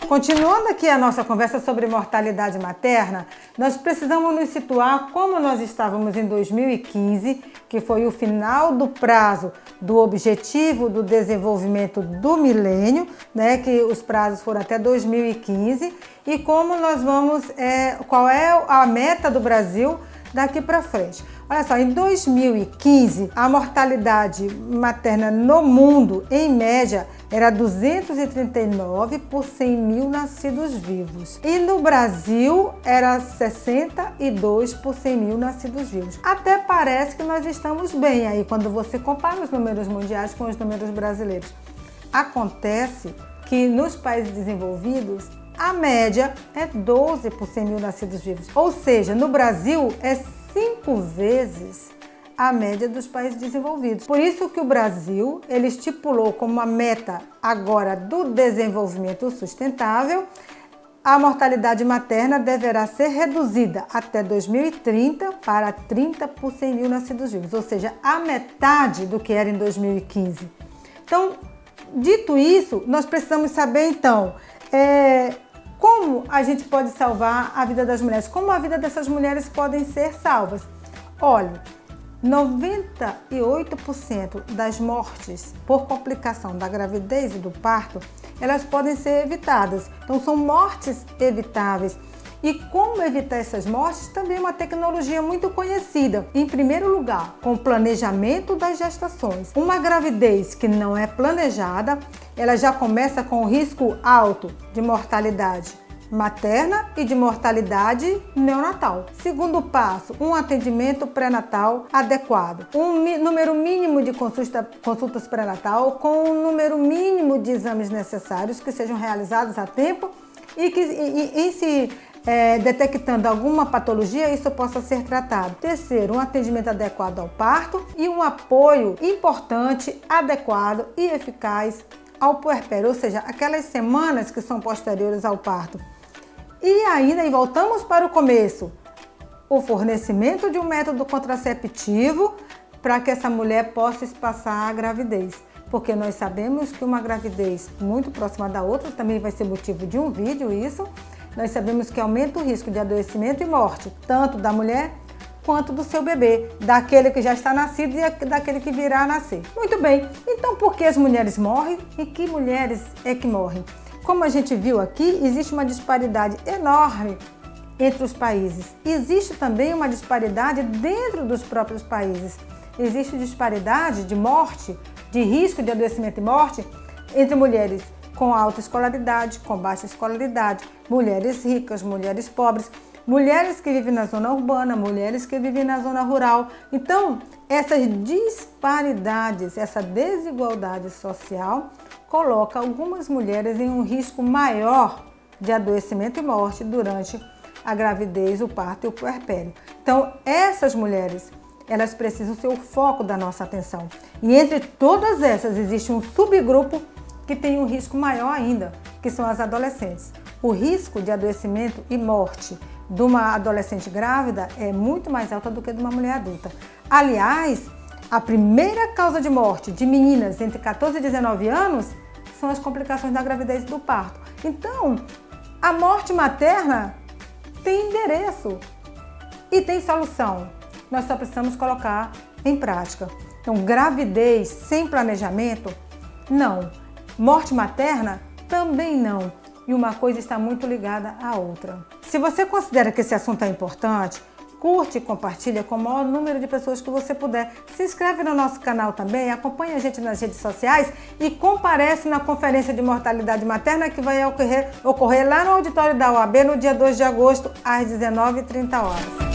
Continuando aqui a nossa conversa sobre mortalidade materna, nós precisamos nos situar como nós estávamos em 2015, que foi o final do prazo do Objetivo do Desenvolvimento do Milênio, né, que os prazos foram até 2015, e como nós vamos, qual é a meta do Brasil daqui para frente. Olha só, em 2015, a mortalidade materna no mundo, em média, era 239 por 100 mil nascidos vivos. E no Brasil, era 62 por 100 mil nascidos vivos. Até parece que nós estamos bem aí, quando você compara os números mundiais com os números brasileiros. Acontece que nos países desenvolvidos, a média é 12 por 100 mil nascidos vivos. Ou seja, no Brasil é 5 vezes a média dos países desenvolvidos. Por isso que o Brasil, ele estipulou como uma meta agora do desenvolvimento sustentável, a mortalidade materna deverá ser reduzida até 2030 para 30 por 100 mil nascidos vivos, ou seja, a metade do que era em 2015. Então, dito isso, nós precisamos saber então, como a gente pode salvar a vida das mulheres? Como a vida dessas mulheres podem ser salvas? Olha, 98% das mortes por complicação da gravidez e do parto, elas podem ser evitadas. Então, são mortes evitáveis. E como evitar essas mortes também é uma tecnologia muito conhecida. Em primeiro lugar, com o planejamento das gestações. Uma gravidez que não é planejada, ela já começa com risco alto de mortalidade materna e de mortalidade neonatal. Segundo passo, um atendimento pré-natal adequado. Um número mínimo de consultas pré-natal com um número mínimo de exames necessários que sejam realizados a tempo e que em se detectando alguma patologia, isso possa ser tratado. Terceiro, um atendimento adequado ao parto e um apoio importante, adequado e eficaz ao puerpério, ou seja, aquelas semanas que são posteriores ao parto. E ainda, e voltamos para o começo, o fornecimento de um método contraceptivo para que essa mulher possa espaçar a gravidez. Porque nós sabemos que uma gravidez muito próxima da outra, também vai ser motivo de um vídeo isso, nós sabemos que aumenta o risco de adoecimento e morte, tanto da mulher quanto do seu bebê, daquele que já está nascido e daquele que virá a nascer. Muito bem, então por que as mulheres morrem e que mulheres é que morrem? Como a gente viu aqui, existe uma disparidade enorme entre os países. Existe também uma disparidade dentro dos próprios países. Existe disparidade de morte, de risco de adoecimento e morte entre mulheres com alta escolaridade, com baixa escolaridade, mulheres ricas, mulheres pobres, mulheres que vivem na zona urbana, mulheres que vivem na zona rural. Então, essas disparidades, essa desigualdade social coloca algumas mulheres em um risco maior de adoecimento e morte durante a gravidez, o parto e o puerpério. Então, essas mulheres, elas precisam ser o foco da nossa atenção. E entre todas essas, existe um subgrupo que tem um risco maior ainda, que são as adolescentes. O risco de adoecimento e morte de uma adolescente grávida é muito mais alta do que de uma mulher adulta. Aliás, a primeira causa de morte de meninas entre 14 e 19 anos são as complicações da gravidez e do parto. Então, a morte materna tem endereço e tem solução. Nós só precisamos colocar em prática. Então, gravidez sem planejamento, não. Morte materna, também não. E uma coisa está muito ligada à outra. Se você considera que esse assunto é importante, curte e compartilha com o maior número de pessoas que você puder. Se inscreve no nosso canal também, acompanha a gente nas redes sociais e comparece na conferência de mortalidade materna que vai ocorrer lá no auditório da OAB no dia 2 de agosto, às 19h30.